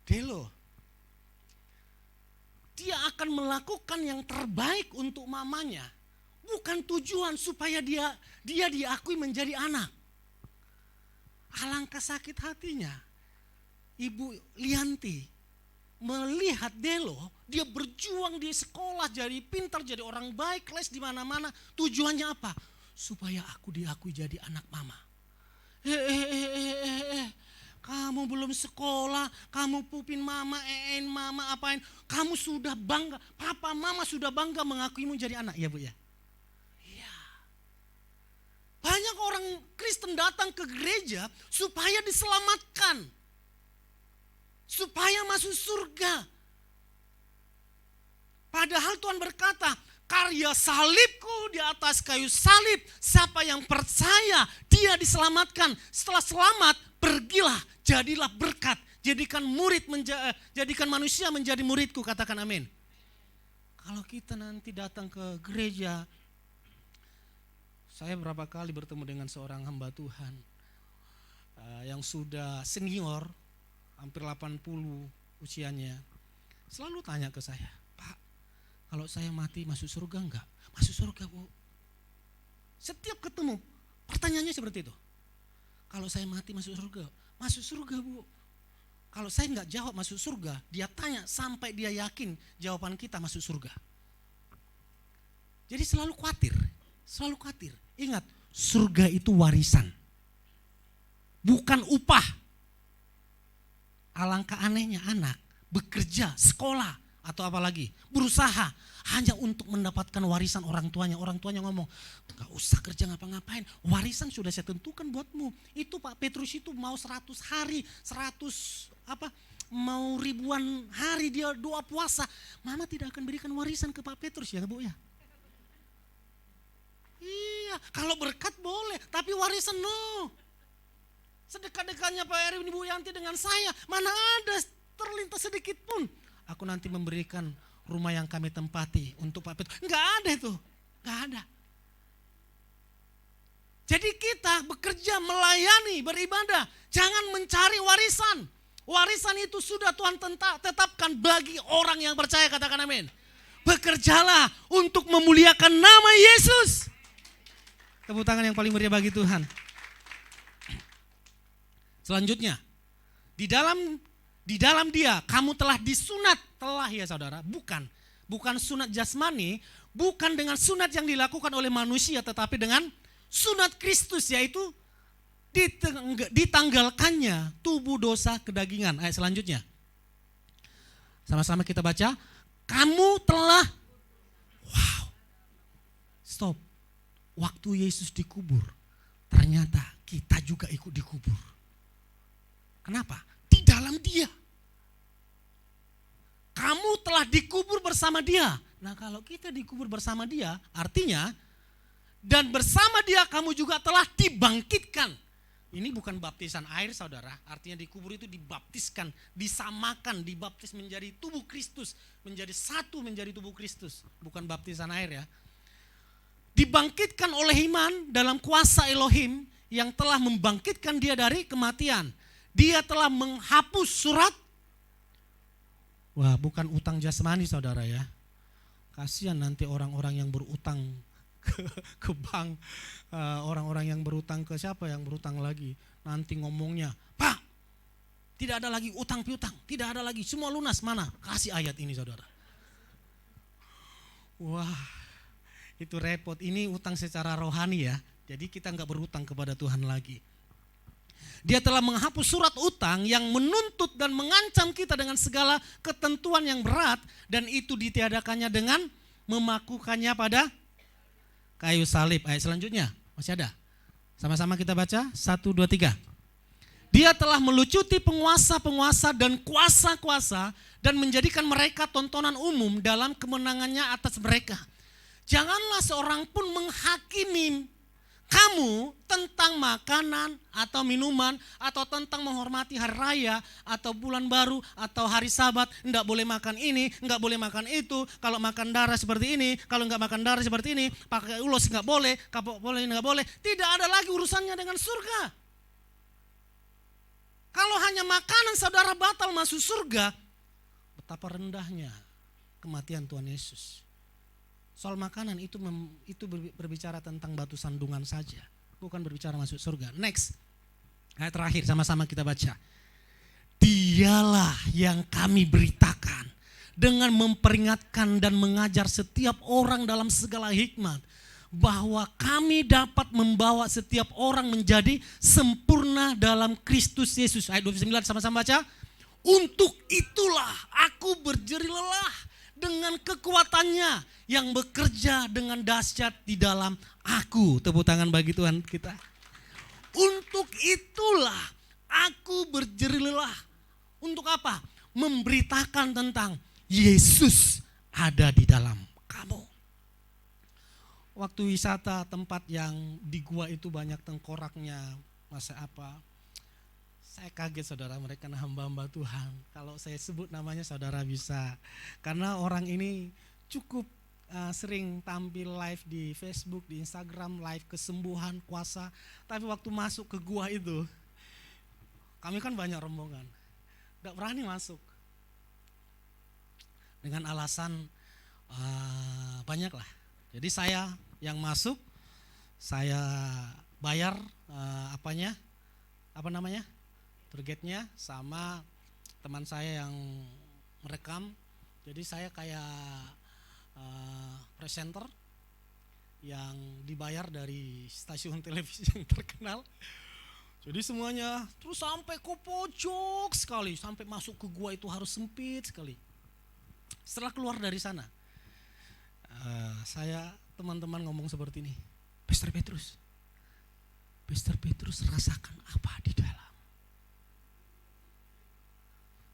Delo. Dia akan melakukan yang terbaik untuk mamanya. Bukan tujuan supaya dia diakui menjadi anak. Alangkah sakit hatinya Ibu Lianti melihat Delo, dia berjuang di sekolah, jadi pintar, jadi orang baik, les di mana-mana. Tujuannya apa? Supaya aku diakui jadi anak mama. Kamu belum sekolah, kamu pupin mama, mama apain. Kamu sudah bangga, papa mama sudah bangga mengakuimu jadi anak. Ya Bu ya? Iya. Banyak orang Kristen datang ke gereja supaya diselamatkan. Supaya masuk surga. Padahal Tuhan berkata, karya salibku di atas kayu salib, siapa yang percaya dia diselamatkan. Setelah selamat, pergilah, jadilah berkat, jadikan manusia menjadi muridku, katakan amin. Kalau kita nanti datang ke gereja, saya berapa kali bertemu dengan seorang hamba Tuhan yang sudah senior, hampir 80 usianya, selalu tanya ke saya, Pak, kalau saya mati masuk surga enggak? Masuk surga Bu. Setiap ketemu pertanyaannya seperti itu. Kalau saya mati masuk surga Bu. Kalau saya enggak jawab masuk surga, dia tanya sampai dia yakin jawaban kita masuk surga. Jadi selalu khawatir. Ingat, surga itu warisan, bukan upah. Alangkah anehnya anak bekerja, sekolah, atau apalagi berusaha hanya untuk mendapatkan warisan orang tuanya. Orang tuanya ngomong, gak usah kerja ngapa-ngapain, warisan sudah saya tentukan buatmu. Itu Pak Petrus itu mau 100 hari, 100 mau ribuan hari dia doa puasa. Mama tidak akan berikan warisan ke Pak Petrus ya Bu ya. Iya, kalau berkat boleh, tapi warisan no. Sedekat-dekatnya Pak Erwin Ibu Yanti dengan saya, mana ada terlintas sedikit pun. Aku nanti memberikan rumah yang kami tempati untuk Pak Petrus. Enggak ada itu, enggak ada. Jadi kita bekerja, melayani, beribadah. Jangan mencari warisan. Warisan itu sudah Tuhan tetapkan bagi orang yang percaya, katakan amin. Bekerjalah untuk memuliakan nama Yesus. Tepuk tangan yang paling meriah bagi Tuhan. Selanjutnya, di dalam Dia kamu telah disunat. Telah ya saudara, bukan sunat jasmani, bukan dengan sunat yang dilakukan oleh manusia, tetapi dengan sunat Kristus, yaitu ditanggalkannya tubuh dosa kedagingan. Ayat selanjutnya, sama-sama kita baca. Kamu telah, stop. Waktu Yesus dikubur, ternyata kita juga ikut dikubur. Kenapa? Di dalam Dia. Kamu telah dikubur bersama Dia. Nah kalau kita dikubur bersama Dia, artinya dan bersama Dia kamu juga telah dibangkitkan. Ini bukan baptisan air saudara, artinya dikubur itu dibaptiskan, disamakan, dibaptis menjadi tubuh Kristus, menjadi satu menjadi tubuh Kristus, bukan baptisan air ya. Dibangkitkan oleh iman dalam kuasa Elohim yang telah membangkitkan Dia dari kematian. Dia telah menghapus surat, wah bukan utang jasmani saudara ya. Kasihan nanti orang-orang yang berutang ke bank, orang-orang yang berutang ke siapa yang berutang lagi. Nanti ngomongnya, Pak tidak ada lagi utang piutang, tidak ada lagi, semua lunas. Mana? Kasih ayat ini saudara. Wah itu repot, ini utang secara rohani ya. Jadi kita gak berutang kepada Tuhan lagi. Dia telah menghapus surat utang yang menuntut dan mengancam kita dengan segala ketentuan yang berat. Dan itu ditiadakannya dengan memakukannya pada kayu salib. Ayat selanjutnya, masih ada? Sama-sama kita baca, 1, 2, 3. Dia telah melucuti penguasa-penguasa dan kuasa-kuasa dan menjadikan mereka tontonan umum dalam kemenangannya atas mereka. Janganlah seorang pun menghakimi kamu tentang makanan atau minuman atau tentang menghormati hari raya atau bulan baru atau hari Sabat. Enggak boleh makan ini, enggak boleh makan itu. Kalau makan darah seperti ini, kalau enggak makan darah seperti ini, pakai ulos enggak boleh, kapok boleh enggak boleh. Tidak ada lagi urusannya dengan surga. Kalau hanya makanan saudara batal masuk surga, betapa rendahnya kematian Tuhan Yesus. Soal makanan itu berbicara tentang batu sandungan saja, bukan berbicara masuk surga. Next, ayat terakhir sama-sama kita baca. Dialah yang kami beritakan dengan memperingatkan dan mengajar setiap orang dalam segala hikmat, bahwa kami dapat membawa setiap orang menjadi sempurna dalam Kristus Yesus. Ayat 29 sama-sama baca. Untuk itulah aku berjerih lelah dengan kekuatannya yang bekerja dengan dahsyat di dalam aku. Tepuk tangan bagi Tuhan kita. Untuk itulah aku berjerih lelah. Untuk apa? Memberitakan tentang Yesus ada di dalam kamu. Waktu wisata tempat yang di gua itu banyak tengkoraknya, masa apa? Saya kaget saudara, mereka hamba-hamba Tuhan. Kalau saya sebut namanya saudara bisa. Karena orang ini cukup sering tampil live di Facebook, di Instagram, live kesembuhan, kuasa. Tapi waktu masuk ke gua itu, kami kan banyak rombongan, gak berani masuk. Dengan alasan banyak lah. Jadi saya yang masuk, saya bayar tour guide-nya sama teman saya yang merekam. Jadi saya kayak presenter yang dibayar dari stasiun televisi yang terkenal. Jadi semuanya terus sampai ke pojok sekali, sampai masuk ke gua itu harus sempit sekali. Setelah keluar dari sana, teman-teman ngomong seperti ini, Pastor Petrus rasakan apa di dalam?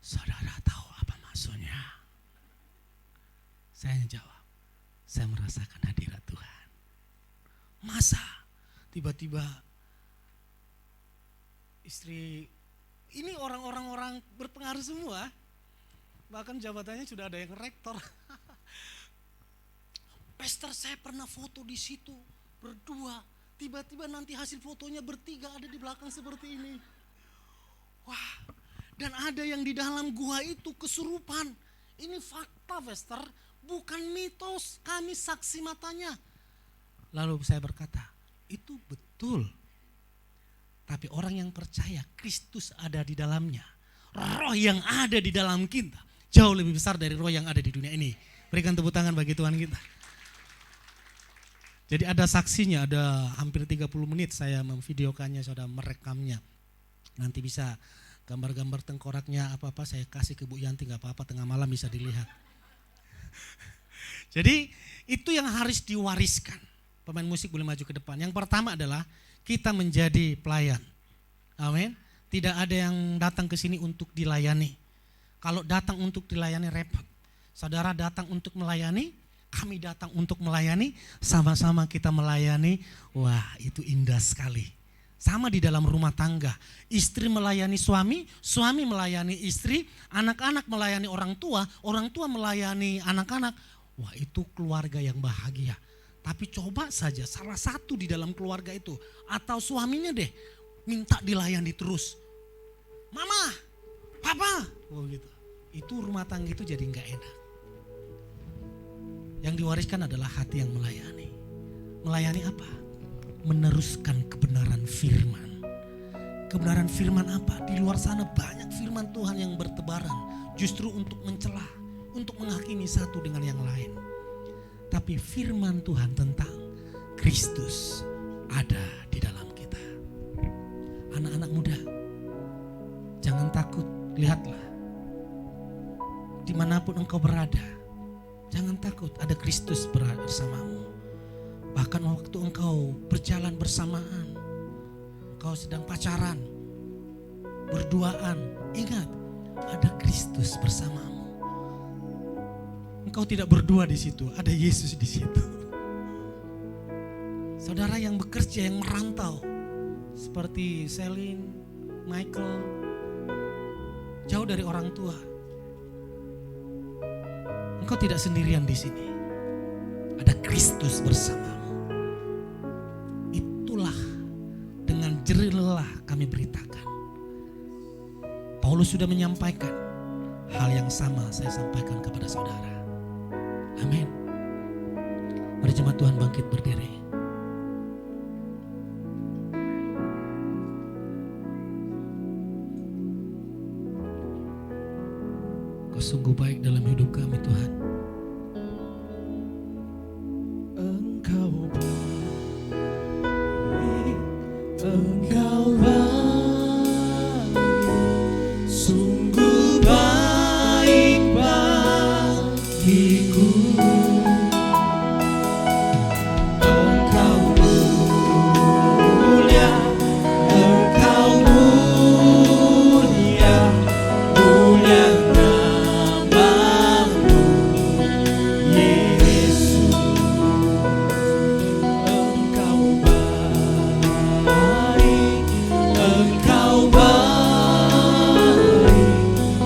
Saudara tahu apa maksudnya? Saya jawab, saya merasakan hadirat Tuhan. Masa tiba-tiba istri, ini orang berpengaruh semua, bahkan jabatannya sudah ada yang rektor. Pastor, saya pernah foto di situ berdua, tiba-tiba nanti hasil fotonya bertiga ada di belakang seperti ini. Wah, dan ada yang di dalam gua itu kesurupan. Ini fakta, Pastor, bukan mitos, kami saksi matanya. Lalu saya berkata, itu betul. Tapi orang yang percaya Kristus ada di dalamnya, roh yang ada di dalam kita jauh lebih besar dari roh yang ada di dunia ini. Berikan tepuk tangan bagi Tuhan kita. Jadi ada saksinya, ada hampir 30 menit saya memvideokannya, saudara, merekamnya. Nanti bisa gambar-gambar tengkoraknya apa-apa saya kasih ke Bu Yanti, gak apa-apa, tengah malam bisa dilihat. Jadi itu yang harus diwariskan. Pemain musik boleh maju ke depan. Yang pertama adalah kita menjadi pelayan. Amin. Tidak ada yang datang ke sini untuk dilayani. Kalau datang untuk dilayani repot. Saudara datang untuk melayani, kami datang untuk melayani, sama-sama kita melayani. Wah, itu indah sekali. Sama di dalam rumah tangga. Istri melayani suami, suami melayani istri, anak-anak melayani orang tua melayani anak-anak. Wah, itu keluarga yang bahagia. Tapi coba saja salah satu di dalam keluarga itu atau suaminya deh minta dilayani terus. Mama, papa, oh gitu. Itu rumah tangga itu jadi nggak enak. Yang diwariskan adalah hati yang melayani. Melayani apa? Meneruskan kebenaran firman. Kebenaran firman apa? Di luar sana banyak firman Tuhan yang bertebaran justru untuk mencela, untuk menghakimi satu dengan yang lain. Tapi firman Tuhan tentang Kristus ada di dalam kita. Anak-anak muda, jangan takut, lihatlah. Dimanapun engkau berada, jangan takut, ada Kristus bersamamu. Bahkan waktu engkau berjalan bersamaan, engkau sedang pacaran, berduaan, ingat ada Kristus bersamamu. Engkau tidak berdua di situ, ada Yesus di situ. Saudara yang bekerja, yang merantau, seperti Selin, Michael, jauh dari orang tua. Engkau tidak sendirian di sini. Ada Kristus bersamamu. Itulah dengan jerih lelah kami beritakan. Paulus sudah menyampaikan hal yang sama saya sampaikan kepada saudara. Amin. Mari jemaat Tuhan bangkit berdiri. Kau sungguh baik dalam hidup kami, Tuhan. Engkau baik, Engkau baik, sungguh baik bagiku.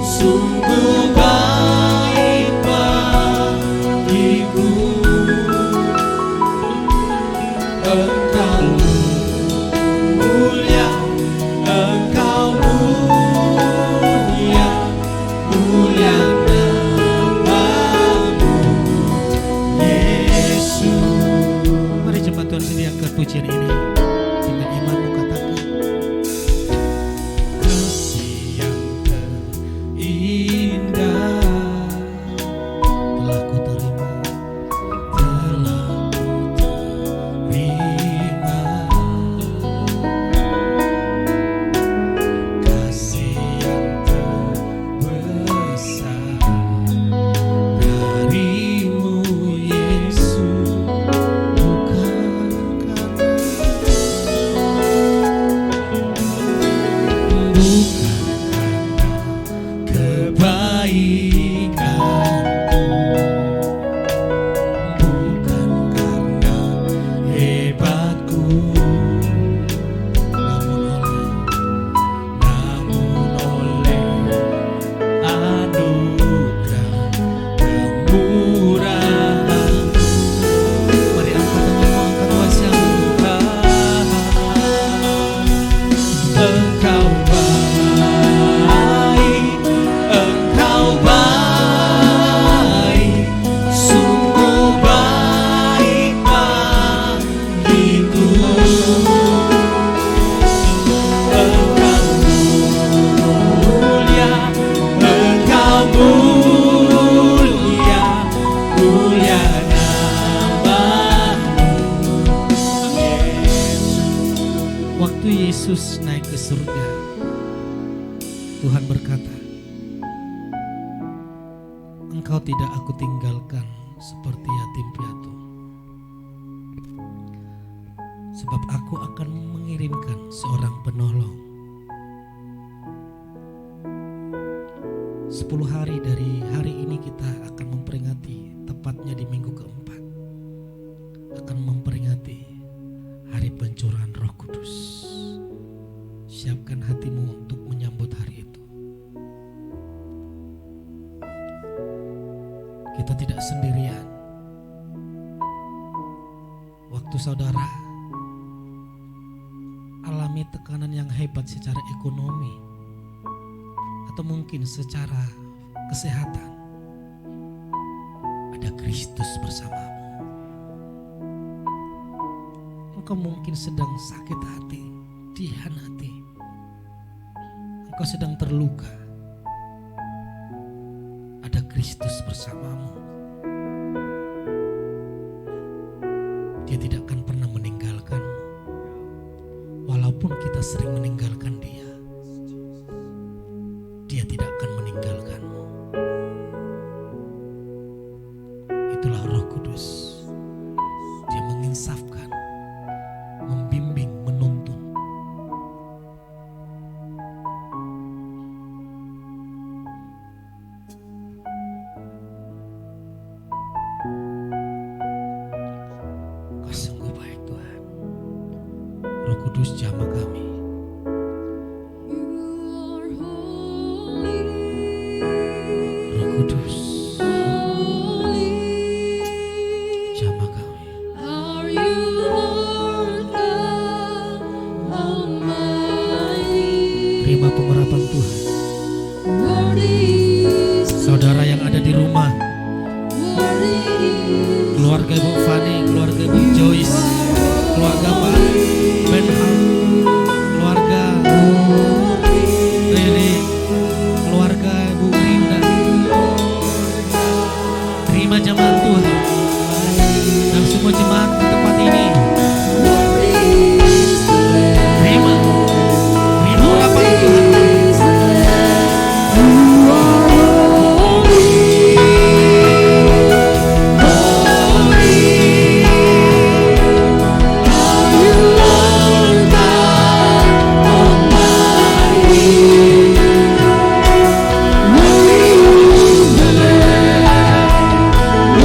Sungguh baik bagiku. Yesus naik ke surga, Tuhan berkata, Engkau tidak aku tinggalkan seperti yatim piatu, sebab aku akan mengirimkan seorang penolong. 10 hari dari hari ini kita akan memperingati, tepatnya di minggu keempat, akan memperingati hari pencurahan Roh Kudus. Siapkan hatimu untuk menyambut hari itu. Kita tidak sendirian. Waktu saudara alami tekanan yang hebat secara ekonomi atau mungkin secara kesehatan, ada Kristus bersamamu. Engkau mungkin sedang sakit hati, dihianati, engkau sedang terluka, ada Kristus bersamamu. Dia tidak akan pernah meninggalkanmu, walaupun kita sering meninggalkan dia. Dia tidak akan meninggalkanmu. Itulah Roh Kudus. Dia menginsafkan, membimbing, menuntun. Kau sungguh baik Tuhan. Roh Kudus jamah kami. Roh Kudus jamah kami. Terima pengurapan Tuhan. Saudara yang ada di rumah, keluarga Ibu Fani, keluarga Ibu Joyce, keluarga Pak Benham, keluarga Rere, keluarga Ibu Rinda, terima jemaat Tuhan dan semua jemaat di tempat ini. Terima urapan Tuhan. Oh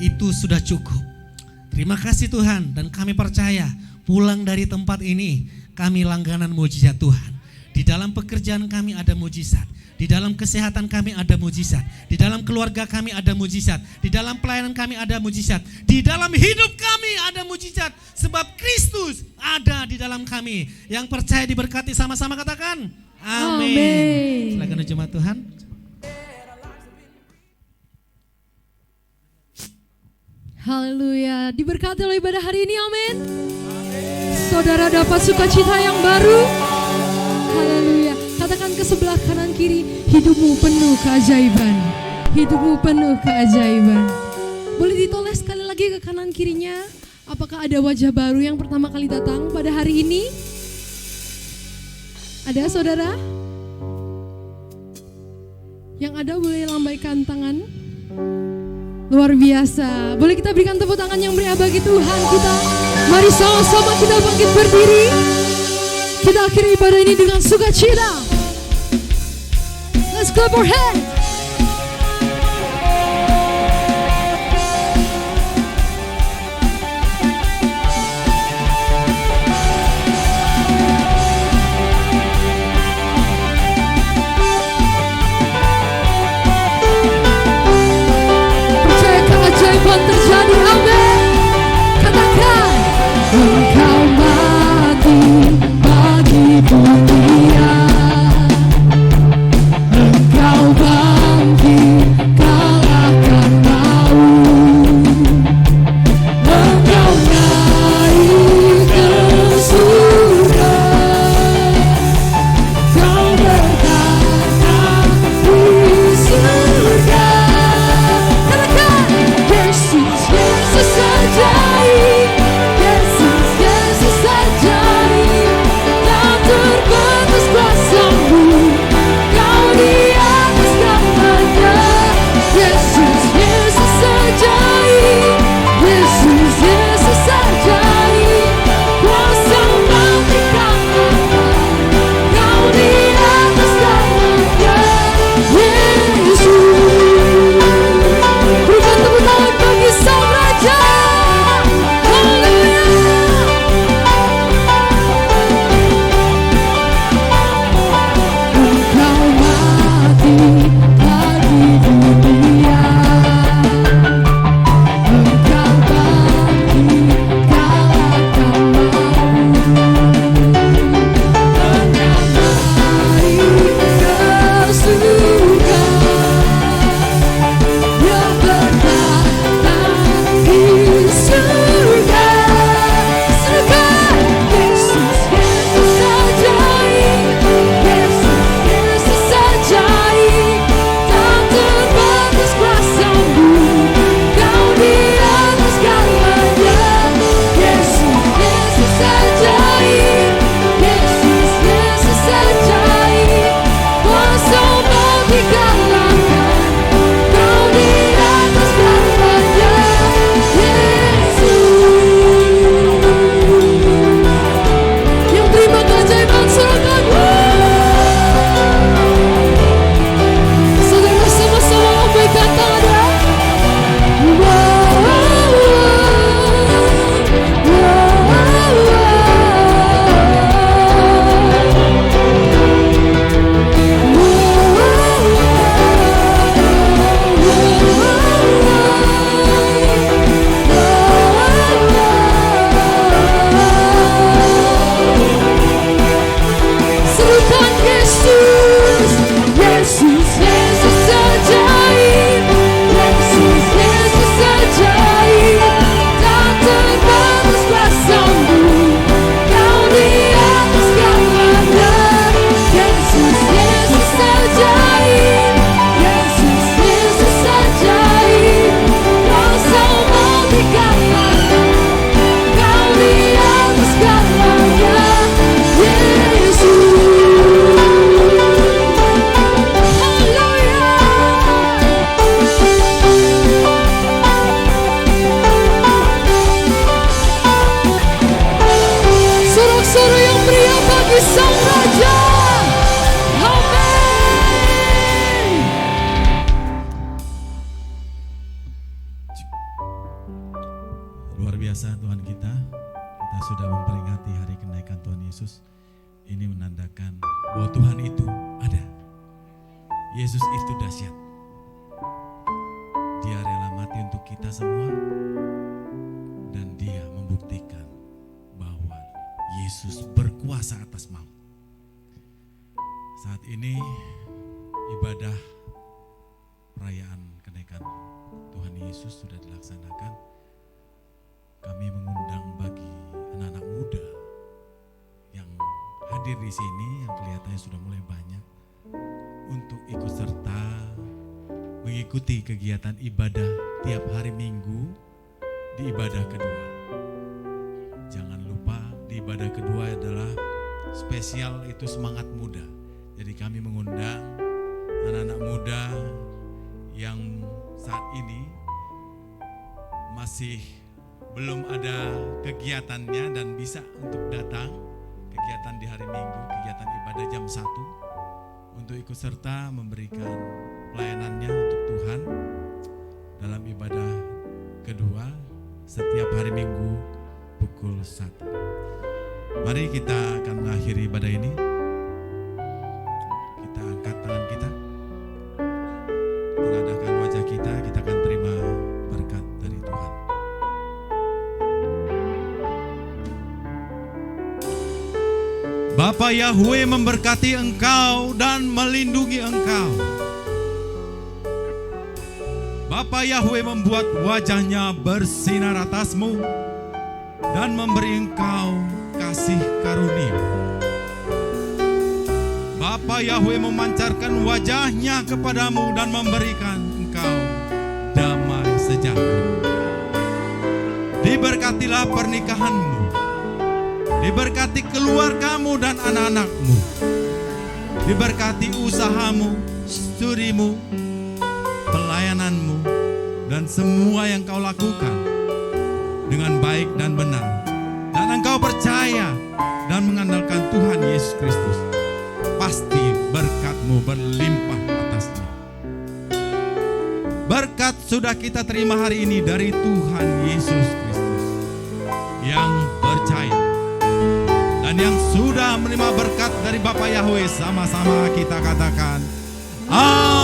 itu sudah cukup. Terima kasih Tuhan, dan kami percaya pulang dari tempat ini kami langganan mujizat Tuhan. Di dalam pekerjaan kami ada mujizat, di dalam kesehatan kami ada mujizat, di dalam keluarga kami ada mujizat, di dalam pelayanan kami ada mujizat, di dalam hidup kami ada mujizat, sebab Kristus ada di dalam kami. Yang percaya diberkati, sama-sama katakan amin. Amin. Silakan jemaat Tuhan. Haleluya, diberkati oleh ibadah hari ini, amin. Saudara dapat sukacita yang baru. Haleluya. Katakan ke sebelah kanan kiri, hidupmu penuh keajaiban. Hidupmu penuh keajaiban. Boleh ditoleh sekali lagi ke kanan kirinya. Apakah ada wajah baru yang pertama kali datang pada hari ini? Ada saudara? Yang ada boleh lambaikan tangan. Luar biasa. Boleh kita berikan tepuk tangan yang meriah bagi Tuhan kita. Mari sama-sama kita bangkit berdiri. Kita akhiri ibadah ini dengan sukacita. Let's clap our hands. Terjadi, amin. Katakan, engkau mati bagi dunia, engkau Luar biasa Tuhan kita sudah memperingati hari kenaikan Tuhan Yesus. Ini menandakan bahwa Tuhan itu ada. Yesus itu dahsyat. Dia rela mati untuk kita semua. Dan dia membuktikan bahwa Yesus berkuasa atas maut. Saat ini ibadah perayaan kenaikan Tuhan Yesus sudah dilaksanakan. Kami mengundang bagi anak-anak muda yang hadir di sini, yang kelihatannya sudah mulai banyak, untuk ikut serta mengikuti kegiatan ibadah tiap hari Minggu di ibadah kedua. Jangan lupa di ibadah kedua adalah spesial, itu semangat muda. Jadi kami mengundang anak-anak muda yang saat ini masih belum ada kegiatannya dan bisa untuk datang kegiatan di hari Minggu, kegiatan ibadah jam 1 untuk ikut serta memberikan pelayanannya untuk Tuhan dalam ibadah kedua setiap hari Minggu pukul 1. Mari kita akan mengakhiri ibadah ini. Kita angkat tangan kita, teradahkan wajah kita akan terima berkat dari Tuhan. Bapa Yahweh memberkati engkau dan melindungi engkau. Bapa Yahweh membuat wajahnya bersinar atasmu dan memberi engkau kasih karunia. Bapa Yahweh memancarkan wajahnya kepadamu dan memberikan engkau damai sejahtera. Diberkatilah pernikahanmu, diberkati keluargamu dan anak-anakmu, diberkati usahamu, studimu, pelayananmu, dan semua yang kau lakukan dengan baik dan benar. Dan engkau percaya dan mengandalkan Tuhan Yesus Kristus, pasti berkat-Mu berlimpah atasnya. Berkat sudah kita terima hari ini dari Tuhan Yesus Kristus yang percaya. Dan yang sudah menerima berkat dari Bapa Yahweh, sama-sama kita katakan, Amin.